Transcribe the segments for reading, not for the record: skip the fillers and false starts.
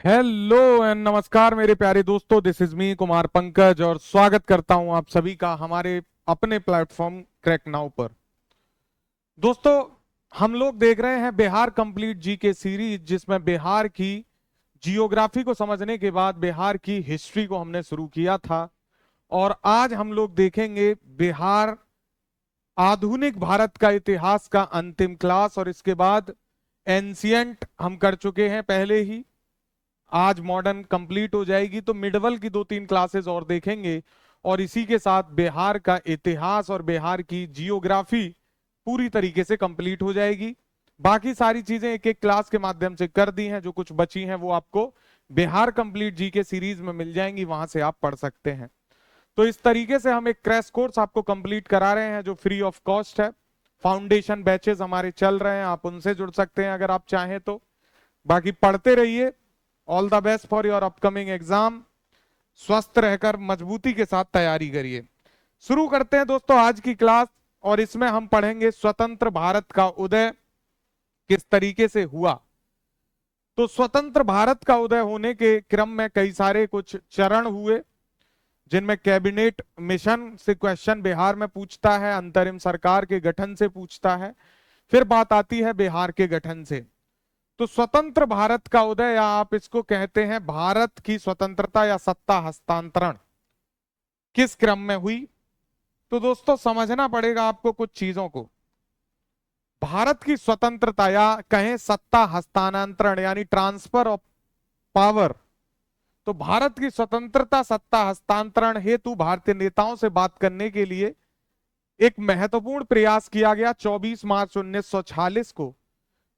Hello and नमस्कार मेरे प्यारे दोस्तों, this is me Kumar Pankaj और स्वागत करता हूं आप सभी का हमारे अपने प्लेटफॉर्म क्रैक नाउ पर। दोस्तों, हम लोग देख रहे हैं बिहार कंप्लीट जी के सीरीज, जिसमें बिहार की जियोग्राफी को समझने के बाद बिहार की हिस्ट्री को हमने शुरू किया था। और आज हम लोग देखेंगे बिहार आधुनिक भारत का इतिहास का अंतिम क्लास, और इसके बाद एंशियंट हम कर चुके हैं पहले ही। आज मॉडर्न कंप्लीट हो जाएगी तो मिडवल की 2-3 क्लासेस और देखेंगे, और इसी के साथ बिहार का इतिहास और बिहार की जियोग्राफी पूरी तरीके से कंप्लीट हो जाएगी। बाकी सारी चीजें एक एक क्लास के माध्यम से कर दी हैं, जो कुछ बची हैं वो आपको बिहार कंप्लीट जी के सीरीज में मिल जाएंगी, वहां से आप पढ़ सकते हैं। तो इस तरीके से हम एक क्रैश कोर्स आपको कंप्लीट करा रहे हैं जो फ्री ऑफ कॉस्ट है। फाउंडेशन बैचेस हमारे चल रहे हैं, आप उनसे जुड़ सकते हैं अगर आप चाहें तो। बाकी पढ़ते रहिए। All the best for your upcoming exam. स्वस्थ रहकर मजबूती के साथ तैयारी करिए। शुरू करते हैं दोस्तों आज की क्लास, और इसमें हम पढ़ेंगे स्वतंत्र भारत का उदय किस तरीके से हुआ। तो स्वतंत्र भारत का उदय होने के क्रम में कई सारे कुछ चरण हुए, जिनमें कैबिनेट मिशन से क्वेश्चन बिहार में पूछता है, अंतरिम सरकार के गठन से पूछता है, फिर बात आती है बिहार के गठन से। तो स्वतंत्र भारत का उदय, या आप इसको कहते हैं भारत की स्वतंत्रता या सत्ता हस्तांतरण, किस क्रम में हुई। तो दोस्तों समझना पड़ेगा आपको कुछ चीजों को। भारत की स्वतंत्रता या कहें सत्ता हस्तांतरण यानी ट्रांसफर ऑफ पावर, तो भारत की स्वतंत्रता सत्ता हस्तांतरण हेतु भारतीय नेताओं से बात करने के लिए एक महत्वपूर्ण प्रयास किया गया 24 मार्च 1946 को,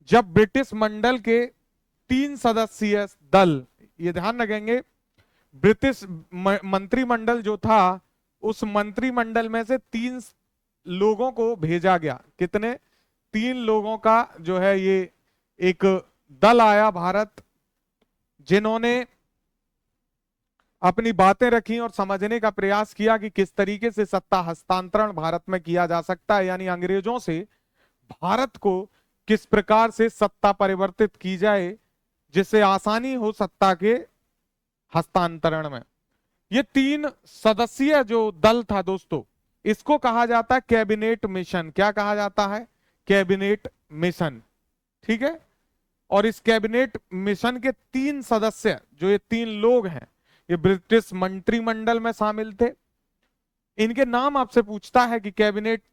जब ब्रिटिश मंडल के 3 सदस्यीय दल, ये ध्यान रखेंगे, ब्रिटिश मंत्रिमंडल जो था, उस मंत्रिमंडल में से 3 लोगों को भेजा गया। कितने? 3 लोगों का जो है ये एक दल आया भारत, जिन्होंने अपनी बातें रखी और समझने का प्रयास किया कि किस तरीके से सत्ता हस्तांतरण भारत में किया जा सकता है, यानी अंग्रेजों से भारत को किस प्रकार से सत्ता परिवर्तित की जाए जिससे आसानी हो सत्ता के हस्तांतरण में। ये 3 सदस्यीय जो दल था दोस्तों, इसको कहा जाता है कैबिनेट मिशन। क्या कहा जाता है? Cabinet mission. ठीक है। और इस कैबिनेट मिशन के 3 सदस्य, जो ये 3 लोग हैं, ये ब्रिटिश मंत्रिमंडल में शामिल थे। इनके नाम आपसे पूछता है कि कैबिनेट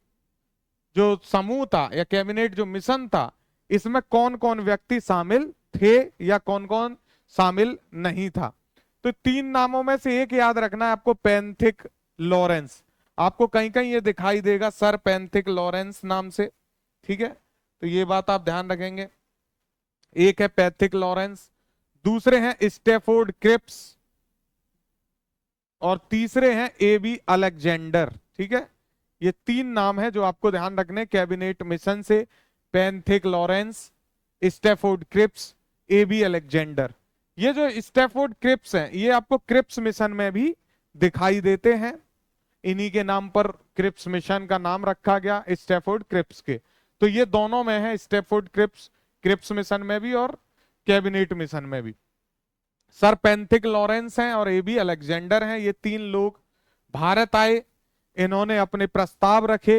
जो समूह था या कैबिनेट जो मिशन था, इसमें कौन कौन व्यक्ति शामिल थे या कौन कौन शामिल नहीं था। तो 3 नामों में से एक याद रखना है आपको, पैंथिक लॉरेंस। आपको कहीं कहीं ये दिखाई देगा सर पैंथिक लॉरेंस नाम से। ठीक है, तो ये बात आप ध्यान रखेंगे। एक है पैंथिक लॉरेंस, दूसरे हैं स्टैफोर्ड क्रिप्स, और तीसरे हैं एबी अलेक्जेंडर। ठीक है, ये 3 नाम है जो आपको ध्यान रखने कैबिनेट मिशन से। Pethick Lawrence, Stafford Cripps, A B Alexander. ये जो स्टैफोर्ड क्रिप्स हैं, ये आपको क्रिप्स मिशन में भी दिखाई देते हैं। इन्हीं के नाम पर क्रिप्स मिशन का नाम रखा गया, स्टैफोर्ड क्रिप्स के। तो ये दोनों में है, स्टैफोर्ड क्रिप्स, क्रिप्स मिशन में भी और कैबिनेट मिशन में भी। सर पैंथिक लॉरेंस हैं और एबी अलेक्जेंडर हैं, ये 3 लोग भारत आए। इन्होंने अपने प्रस्ताव रखे।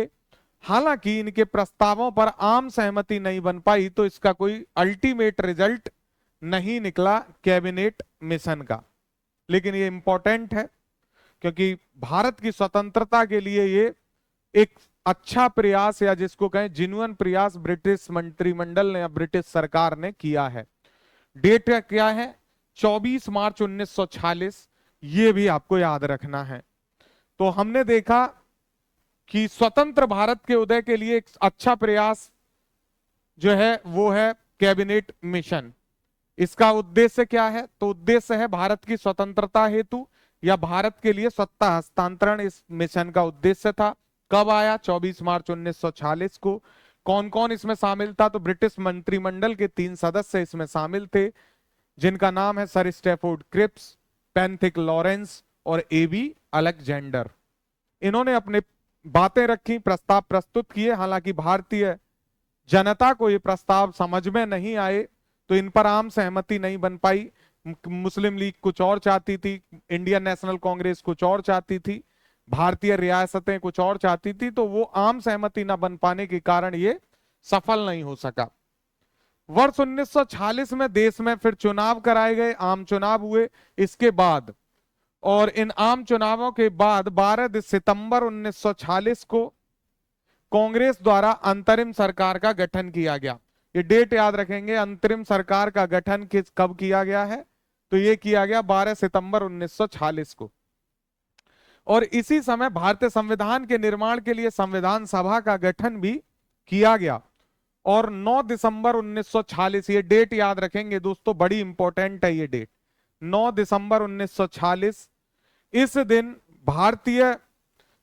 हालांकि इनके प्रस्तावों पर आम सहमति नहीं बन पाई, तो इसका कोई अल्टीमेट रिजल्ट नहीं निकला कैबिनेट मिशन का। लेकिन ये इंपॉर्टेंट है, क्योंकि भारत की स्वतंत्रता के लिए ये एक अच्छा प्रयास, या जिसको कहें जिन्युइन प्रयास, ब्रिटिश मंत्रिमंडल ने या ब्रिटिश सरकार ने किया है। डेट क्या है? 24 मार्च 1946। ये भी आपको याद रखना है। तो हमने देखा कि स्वतंत्र भारत के उदय के लिए एक अच्छा प्रयास जो है वो है कैबिनेट मिशन। इसका उद्देश्य क्या है? तो उद्देश्य है भारत की स्वतंत्रता हेतु या भारत के लिए सत्ता हस्तांतरण, इस मिशन का उद्देश्य था। कब आया? 24 मार्च 1946 को। कौन कौन इसमें शामिल था? तो ब्रिटिश मंत्रिमंडल के 3 सदस्य इसमें शामिल थे, जिनका नाम है sir Stafford Cripps, Pethick Lawrence और एबी अलेक्जेंडर। इन्होंने अपने बातें रखी, प्रस्ताव प्रस्तुत किए। हालांकि भारतीय जनता को ये प्रस्ताव समझ में नहीं आए, तो इन पर आम सहमति नहीं बन पाई। मुस्लिम लीग कुछ और चाहती थी, इंडियन नेशनल कांग्रेस कुछ और चाहती थी, भारतीय रियासतें कुछ और चाहती थी, तो वो आम सहमति न बन पाने के कारण ये सफल नहीं हो सका। वर्ष 1946 में देश में फिर चुनाव कराए गए, आम चुनाव हुए इसके बाद, और इन आम चुनावों के बाद 12 सितंबर 1946 को कांग्रेस द्वारा अंतरिम सरकार का गठन किया गया। ये डेट याद रखेंगे, अंतरिम सरकार का गठन कब किया गया है, तो ये किया गया 12 सितंबर 1946 को। और इसी समय भारतीय संविधान के निर्माण के लिए संविधान सभा का गठन भी किया गया। और 9 दिसंबर 1946, ये डेट याद रखेंगे दोस्तों, बड़ी इंपॉर्टेंट है ये डेट, 9 दिसंबर 1946, इस दिन भारतीय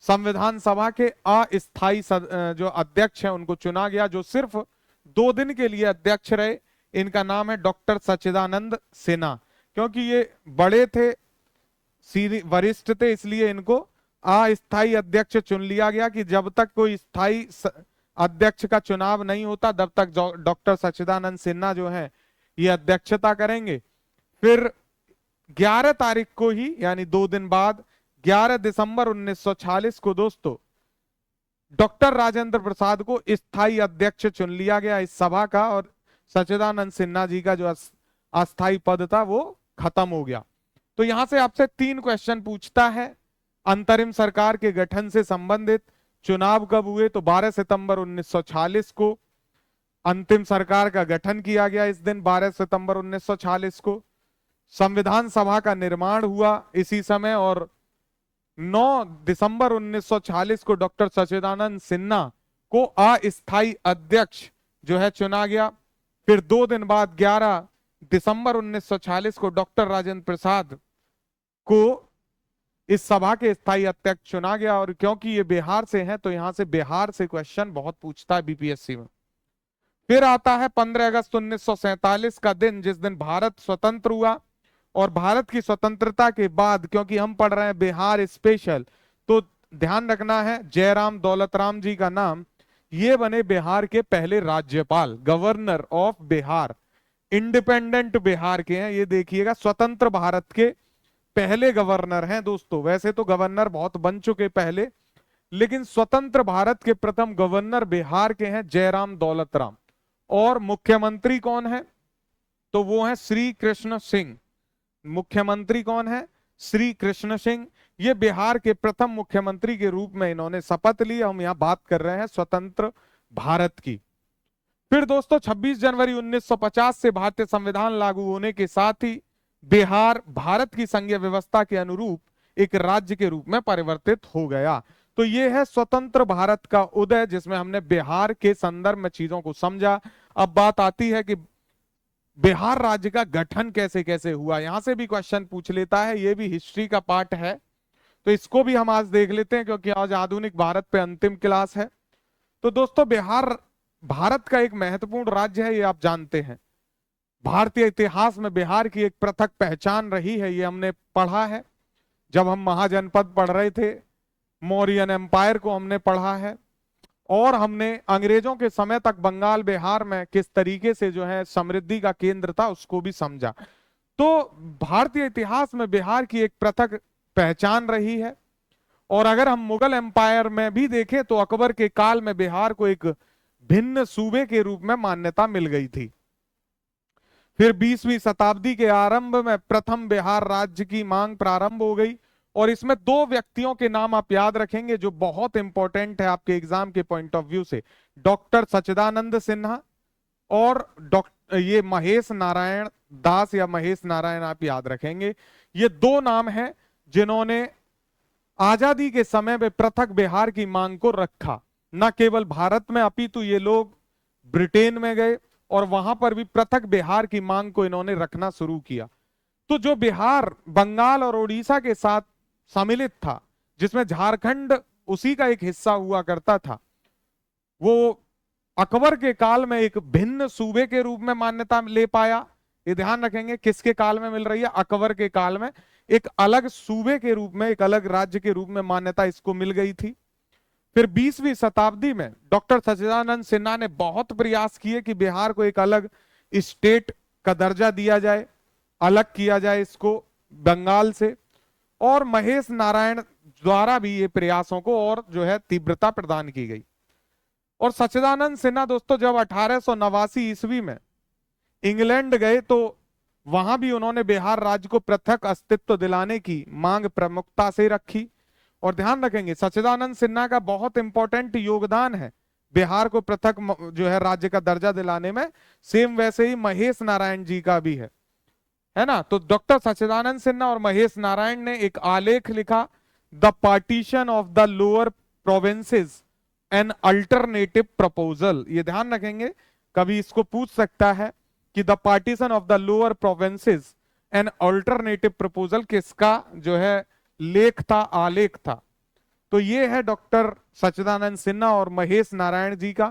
संविधान सभा के अस्थायी जो अध्यक्ष हैं उनको चुना गया, जो सिर्फ 2 दिन के लिए अध्यक्ष रहे। इनका नाम है डॉक्टर सच्चिदानंद सिन्हा। क्योंकि ये बड़े थे, वरिष्ठ थे, इसलिए इनको अस्थायी अध्यक्ष चुन लिया गया कि जब तक कोई स्थायी अध्यक्ष का चुनाव नहीं होता तब तक डॉक्टर सच्चिदानंद सिन्हा जो है ये अध्यक्षता करेंगे। फिर 11 तारीख को ही, यानी 2 दिन बाद, 11 दिसंबर 1946 को दोस्तों डॉक्टर राजेंद्र प्रसाद को स्थायी अध्यक्ष चुन लिया गया इस सभा का, और सच्चिदानंद सिन्हा जी का जो अस्थायी पद था वो खत्म हो गया। तो यहां से आपसे 3 क्वेश्चन पूछता है अंतरिम सरकार के गठन से संबंधित। चुनाव कब हुए, तो 12 सितंबर 1946 को अंतिम सरकार का गठन किया गया इस दिन 12 सितंबर 1946 को। संविधान सभा का निर्माण हुआ इसी समय, और 9 दिसंबर 1946 को डॉक्टर सच्चिदानंद सिन्हा को अस्थायी अध्यक्ष जो है चुना गया। फिर 2 दिन बाद 11 दिसंबर 1946 को डॉक्टर राजेंद्र प्रसाद को इस सभा के स्थायी अध्यक्ष चुना गया। और क्योंकि ये बिहार से हैं तो यहां से बिहार से क्वेश्चन बहुत पूछता है बीपीएससी में। फिर आता है 15 अगस्त 1947 का दिन, जिस दिन भारत स्वतंत्र हुआ। और भारत की स्वतंत्रता के बाद, क्योंकि हम पढ़ रहे हैं बिहार स्पेशल, तो ध्यान रखना है जयराम दौलतराम जी का नाम, ये बने बिहार के पहले राज्यपाल, governor of Bihar. Independent Bihar के हैं, ये देखिएगा, स्वतंत्र भारत के पहले गवर्नर हैं दोस्तों। वैसे तो गवर्नर बहुत बन चुके पहले, लेकिन स्वतंत्र भारत के प्रथम गवर्नर बिहार के हैं जयराम दौलतराम। और मुख्यमंत्री कौन है, तो वो है श्री कृष्ण सिंह। मुख्यमंत्री कौन है, श्री कृष्ण सिंह। ये बिहार के प्रथम मुख्यमंत्री के रूप में इन्होंने शपथ ली। हम यहां बात कर रहे हैं स्वतंत्र भारत की। फिर दोस्तों 26 जनवरी 1950 से भारतीय संविधान लागू होने के साथ ही बिहार भारत की संघीय व्यवस्था के अनुरूप एक राज्य के रूप में परिवर्तित हो गया। तो ये है स्वतंत्र भारत का उदय, जिसमें हमने बिहार के संदर्भ में चीजों को समझा। अब बात आती है कि बिहार राज्य का गठन कैसे कैसे हुआ। यहां से भी क्वेश्चन पूछ लेता है, ये भी हिस्ट्री का पार्ट है, तो इसको भी हम आज देख लेते हैं, क्योंकि आज आधुनिक भारत पे अंतिम क्लास है। तो दोस्तों बिहार भारत का एक महत्वपूर्ण राज्य है, ये आप जानते हैं। भारतीय इतिहास में बिहार की एक पृथक पहचान रही है, ये हमने पढ़ा है जब हम महाजनपद पढ़ रहे थे, मौर्यन एम्पायर को हमने पढ़ा है, और हमने अंग्रेजों के समय तक बंगाल बिहार में किस तरीके से जो है समृद्धि का केंद्र था उसको भी समझा। तो भारतीय इतिहास में बिहार की एक पृथक पहचान रही है। और अगर हम मुगल एम्पायर में भी देखें तो अकबर के काल में बिहार को एक भिन्न सूबे के रूप में मान्यता मिल गई थी। फिर 20वीं शताब्दी के आरंभ में प्रथम बिहार राज्य की मांग प्रारंभ हो गई, और इसमें 2 व्यक्तियों के नाम आप याद रखेंगे जो बहुत इंपॉर्टेंट है आपके एग्जाम के पॉइंट ऑफ व्यू से, डॉक्टर सच्चिदानंद सिन्हा और ये महेश नारायण दास या महेश नारायण, आप याद रखेंगे। ये 2 नाम हैं जिन्होंने आजादी के समय में पृथक बिहार की मांग को रखा। न केवल भारत में, अपितु ये लोग ब्रिटेन में गए और वहां पर भी पृथक बिहार की मांग को इन्होंने रखना शुरू किया। तो जो बिहार बंगाल और उड़ीसा के साथ सम्मिलित था, जिसमें झारखंड उसी का एक हिस्सा हुआ करता था, वो अकबर के काल में एक भिन्न सूबे के रूप में मान्यता ले पाया। ये ध्यान रखेंगे, किसके काल में मिल रही है, अकबर के काल में एक अलग सूबे के रूप में, एक अलग राज्य के रूप में मान्यता इसको मिल गई थी। फिर 20वीं शताब्दी में डॉक्टर सच्चिदानंद सिन्हा ने बहुत प्रयास किए कि बिहार को एक अलग स्टेट का दर्जा दिया जाए, अलग किया जाए इसको बंगाल से। और महेश नारायण द्वारा भी ये प्रयासों को और जो है तीव्रता प्रदान की गई। और सच्चिदानंद सिन्हा दोस्तों जब 1889 ईस्वी में इंग्लैंड गए तो वहां भी उन्होंने बिहार राज्य को पृथक अस्तित्व दिलाने की मांग प्रमुखता से रखी। और ध्यान रखेंगे सच्चिदानंद सिन्हा का बहुत इंपॉर्टेंट योगदान है बिहार को पृथक जो है राज्य का दर्जा दिलाने में। सेम वैसे ही महेश नारायण जी का भी है ना। तो डॉक्टर सच्चिदानंद सिन्हा और महेश नारायण ने एक आलेख लिखा, the partition of the lower provinces an alternative proposal. ये ध्यान रखेंगे, कभी इसको पूछ सकता है कि the partition of the lower provinces an alternative proposal किसका जो है लेख था, आलेख था। तो ये है डॉक्टर सच्चिदानंद सिन्हा और महेश नारायण जी का।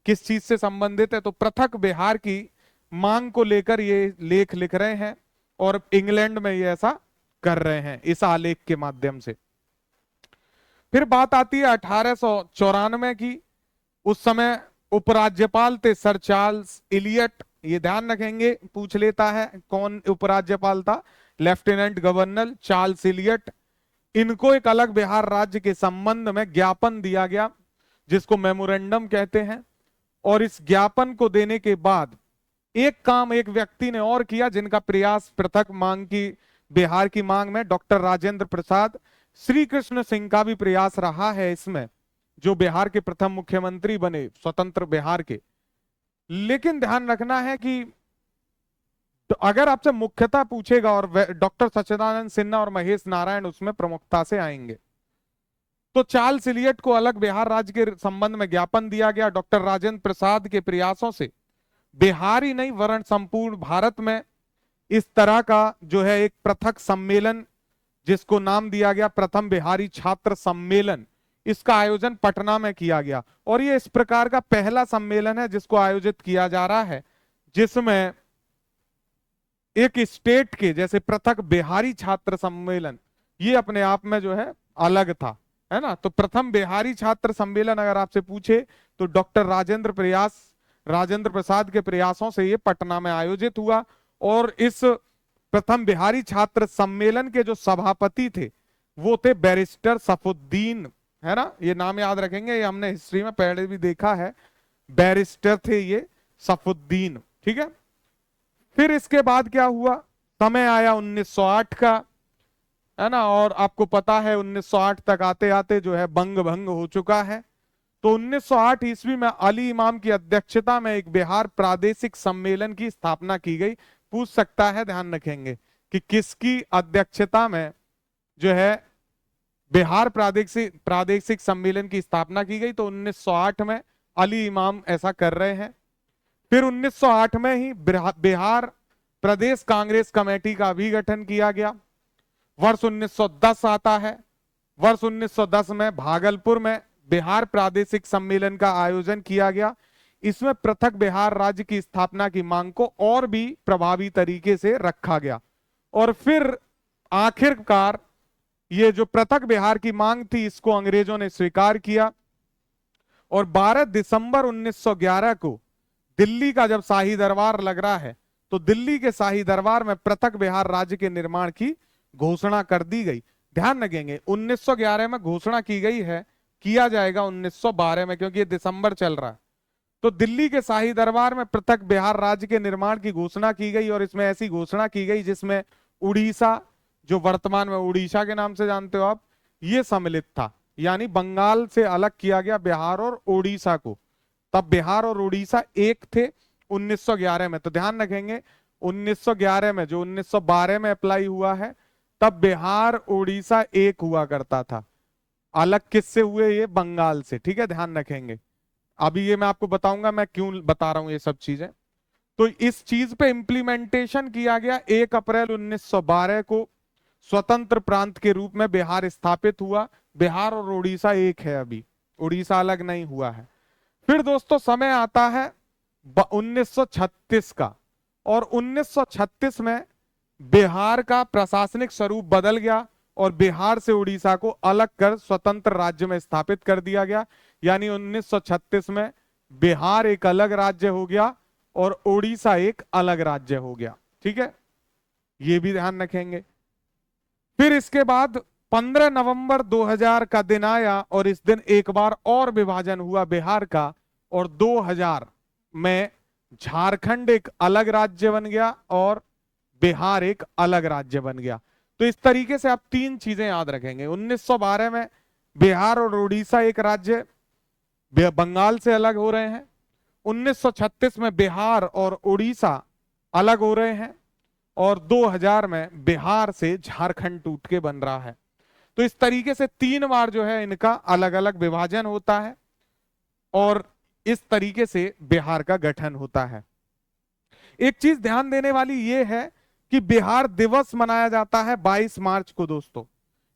किस चीज से संबंधित है, तो पृथक बिहार की मांग को लेकर ये लेख लिख रहे हैं और इंग्लैंड में ये ऐसा कर रहे हैं इस आलेख के माध्यम से। फिर बात आती है 1894 की। उस समय उपराज्यपाल थे सर चार्ल्स इलियट। ये ध्यान रखेंगे, पूछ लेता है कौन उपराज्यपाल था, लेफ्टिनेंट गवर्नर चार्ल्स इलियट। इनको एक अलग बिहार राज्य के संबंध में ज्ञापन दिया गया जिसको मेमोरेंडम कहते हैं। और इस ज्ञापन को देने के बाद एक काम एक व्यक्ति ने और किया जिनका प्रयास पृथक मांग की बिहार की मांग में, डॉक्टर राजेंद्र प्रसाद। श्री कृष्ण सिंह का भी प्रयास रहा है इसमें, जो बिहार के प्रथम मुख्यमंत्री बने स्वतंत्र बिहार के। लेकिन ध्यान रखना है कि तो अगर आपसे मुख्यता पूछेगा और डॉक्टर सच्चिदानंद सिन्हा और महेश नारायण उसमें प्रमुखता से आएंगे। तो चार्ल्स इलियट को अलग बिहार राज्य के संबंध में ज्ञापन दिया गया। डॉक्टर राजेंद्र प्रसाद के प्रयासों से बिहार ही नहीं वरण संपूर्ण भारत में इस तरह का जो है एक पृथक सम्मेलन जिसको नाम दिया गया प्रथम बिहारी छात्र सम्मेलन, इसका आयोजन पटना में किया गया। और ये इस प्रकार का पहला सम्मेलन है जिसको आयोजित किया जा रहा है जिसमें एक स्टेट के जैसे पृथक बिहारी छात्र सम्मेलन ये अपने आप में जो है अलग था, है ना। तो प्रथम बिहारी छात्र सम्मेलन अगर आपसे पूछे तो डॉक्टर राजेंद्र प्रसाद के प्रयासों से ये पटना में आयोजित हुआ। और इस प्रथम बिहारी छात्र सम्मेलन के जो सभापति थे वो थे बैरिस्टर सफुद्दीन, है ना। ये नाम याद रखेंगे, ये हमने हिस्ट्री में पहले भी देखा है, बैरिस्टर थे ये सफुद्दीन, ठीक है। फिर इसके बाद क्या हुआ, समय आया 1908 का, है ना। और आपको पता है 1908 तक आते आते जो है बंग भंग हो चुका है। तो 1908 ईस्वी में अली इमाम की अध्यक्षता में एक बिहार प्रादेशिक सम्मेलन की स्थापना की गई। पूछ सकता है, ध्यान रखेंगे कि किसकी अध्यक्षता में जो है बिहार प्रादेशिक सम्मेलन की स्थापना की गई। तो 1908 में अली इमाम ऐसा कर रहे हैं। फिर 1908 में ही बिहार प्रदेश कांग्रेस कमेटी का भी गठन किया गया। वर्ष 1910 आता है। वर्ष 1910 में भागलपुर में बिहार प्रादेशिक सम्मेलन का आयोजन किया गया। इसमें पृथक बिहार राज्य की स्थापना की मांग को और भी प्रभावी तरीके से रखा गया। और फिर आखिरकार ये जो पृथक बिहार की मांग थी इसको अंग्रेजों ने स्वीकार किया। और 12 दिसंबर 1911 को दिल्ली का जब शाही दरबार लग रहा है तो दिल्ली के शाही दरबार में पृथक बिहार राज्य के निर्माण की घोषणा कर दी गई। ध्यान रखेंगे 1911 में घोषणा की गई है, किया जाएगा 1912 में, क्योंकि ये दिसंबर चल रहा है। तो दिल्ली के शाही दरबार में पृथक बिहार राज्य के निर्माण की घोषणा की गई। और इसमें ऐसी घोषणा की गई जिसमें उड़ीसा, जो वर्तमान में उड़ीसा के नाम से जानते हो आप, ये सम्मिलित था। यानी बंगाल से अलग किया गया बिहार और उड़ीसा को। तब बिहार और उड़ीसा एक थे 1911 में। तो ध्यान रखेंगे 1911 में जो 1912 में अप्लाई हुआ है तब बिहार उड़ीसा एक हुआ करता था। अलग किससे हुए, ये बंगाल से, ठीक है, ध्यान रखेंगे। अभी ये मैं आपको बताऊंगा मैं क्यों बता रहा हूं ये सब चीजें। तो इस चीज पे इंप्लीमेंटेशन किया गया। 1 अप्रैल 1912 को स्वतंत्र प्रांत के रूप में बिहार स्थापित हुआ। बिहार और उड़ीसा एक है, अभी उड़ीसा अलग नहीं हुआ है। फिर दोस्तों समय आता है 1936 का। और 1936 में बिहार का प्रशासनिक स्वरूप बदल गया और बिहार से उड़ीसा को अलग कर स्वतंत्र राज्य में स्थापित कर दिया गया। यानी 1936 में बिहार एक अलग राज्य हो गया और उड़ीसा एक अलग राज्य हो गया, ठीक है। ये भी ध्यान रखेंगे। फिर इसके बाद 15 नवंबर 2000 का दिन आया और इस दिन एक बार और विभाजन हुआ बिहार का, और 2000 में झारखंड एक अलग राज्य बन गया और बिहार एक अलग राज्य बन गया। तो इस तरीके से आप तीन चीजें याद रखेंगे। 1912 में बिहार और उड़ीसा एक राज्य बंगाल से अलग हो रहे हैं। 1936 में बिहार और उड़ीसा अलग हो रहे हैं, और 2000 में बिहार से झारखंड टूट के बन रहा है। तो इस तरीके से 3 बार जो है इनका अलग अलग विभाजन होता है, और इस तरीके से बिहार का गठन होता है। एक चीज ध्यान देने वाली यह है कि बिहार दिवस मनाया जाता है 22 मार्च को। दोस्तों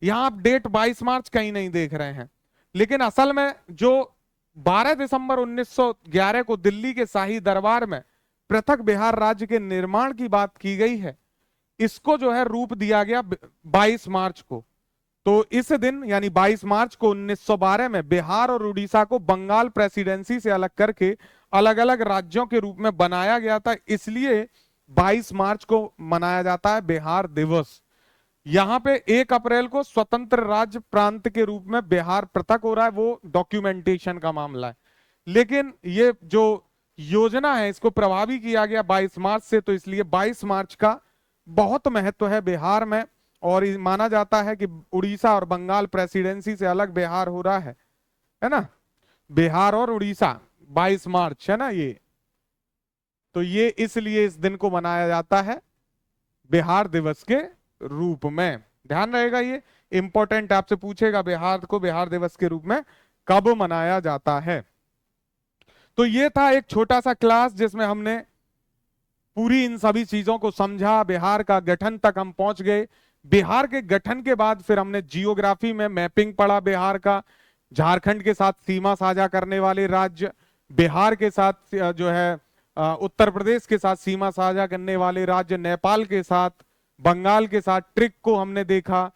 यहां आप डेट 22 मार्च कहीं नहीं देख रहे हैं, लेकिन असल में जो 12 दिसंबर 1911 को दिल्ली के शाही दरबार में पृथक बिहार राज्य के निर्माण की बात की गई है, इसको जो है रूप दिया गया 22 मार्च को। तो इस दिन यानी 22 मार्च को 1912 में बिहार और उड़ीसा को बंगाल प्रेसिडेंसी से अलग करके अलग अलग राज्यों के रूप में बनाया गया था, इसलिए 22 मार्च को मनाया जाता है बिहार दिवस। यहां पे 1 अप्रैल को स्वतंत्र राज्य प्रांत के रूप में बिहार पृथक हो रहा है, वो डॉक्यूमेंटेशन का मामला है। लेकिन ये जो योजना है इसको प्रभावी किया गया 22 मार्च से, तो इसलिए 22 मार्च का बहुत महत्व है बिहार में। और माना जाता है कि उड़ीसा और बंगाल प्रेसिडेंसी से अलग बिहार हो रहा है ना, बिहार और उड़ीसा 22 मार्च है ना ये। तो ये इसलिए इस दिन को मनाया जाता है बिहार दिवस के रूप में। ध्यान रहेगा, ये इंपॉर्टेंट आपसे पूछेगा बिहार को बिहार दिवस के रूप में कब मनाया जाता है। तो ये था एक छोटा सा क्लास जिसमें हमने पूरी इन सभी चीजों को समझा, बिहार का गठन तक हम पहुंच गए। बिहार के गठन के बाद फिर हमने जियोग्राफी में मैपिंग पढ़ा बिहार का, झारखंड के साथ सीमा साझा करने वाले राज्य, बिहार के साथ जो है उत्तर प्रदेश के साथ सीमा साझा करने वाले राज्य, नेपाल के साथ, बंगाल के साथ ट्रिक को हमने देखा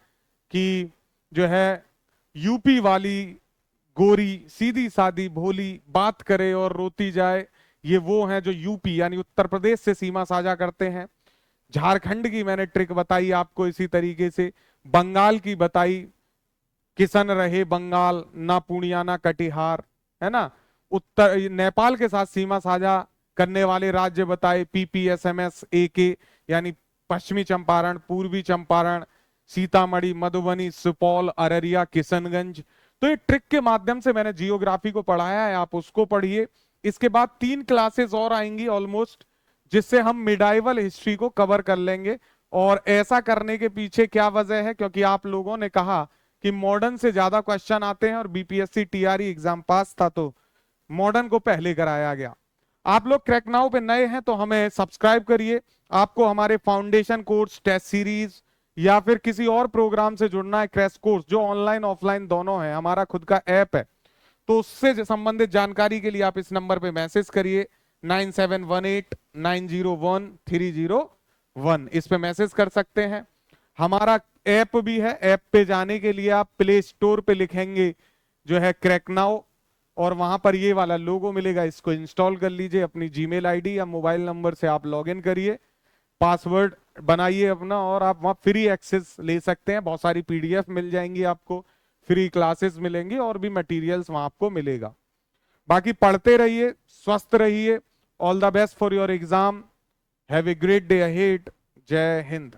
कि जो है यूपी वाली गोरी सीधी सादी भोली बात करे और रोती जाए, ये वो हैं जो यूपी यानी उत्तर प्रदेश से सीमा साझा करते हैं। झारखंड की मैंने ट्रिक बताई आपको इसी तरीके से, बंगाल की बताई किसन रहे बंगाल ना पूर्णिया ना कटिहार, है ना। उत्तर नेपाल के साथ सीमा साझा करने वाले राज्य बताए PPSMS AK यानी पश्चिमी चंपारण, पूर्वी चंपारण, सीतामढ़ी, मधुबनी, सुपौल, अररिया, किशनगंज। तो ये ट्रिक के माध्यम से मैंने जियोग्राफी को पढ़ाया है, आप उसको पढ़िए। इसके बाद 3 क्लासेस और आएंगी ऑलमोस्ट, जिससे हम मिडाइवल हिस्ट्री को कवर कर लेंगे। और ऐसा करने के पीछे क्या वजह है, क्योंकि आप लोगों ने कहा कि मॉडर्न से ज्यादा क्वेश्चन आते हैं और BPSC TRE एग्जाम पास था तो मॉडर्न को पहले कराया गया। आप लोग क्रैक नाउ पे नए हैं तो हमें सब्सक्राइब करिए। आपको हमारे फाउंडेशन कोर्स, टेस्ट सीरीज या फिर किसी और प्रोग्राम से जुड़ना है, क्रैश कोर्स जो ऑनलाइन ऑफलाइन दोनों है, हमारा खुद का ऐप है, तो उससे संबंधित जानकारी के लिए आप इस नंबर पे मैसेज करिए 9718901301। इस पे मैसेज कर सकते हैं। हमारा ऐप भी है, ऐप पे जाने के लिए आप प्ले स्टोर पे लिखेंगे जो है क्रैक नाउ, और वहां पर ये वाला लोगो मिलेगा, इसको इंस्टॉल कर लीजिए। अपनी जीमेल आईडी या मोबाइल नंबर से आप लॉगिन करिए, पासवर्ड बनाइए अपना, और आप वहां फ्री एक्सेस ले सकते हैं। बहुत सारी PDF मिल जाएंगी आपको, फ्री क्लासेस मिलेंगी और भी मटेरियल्स वहां आपको मिलेगा। बाकी पढ़ते रहिए, स्वस्थ रहिए। All the best for your exam. Have a great day ahead. जय हिंद।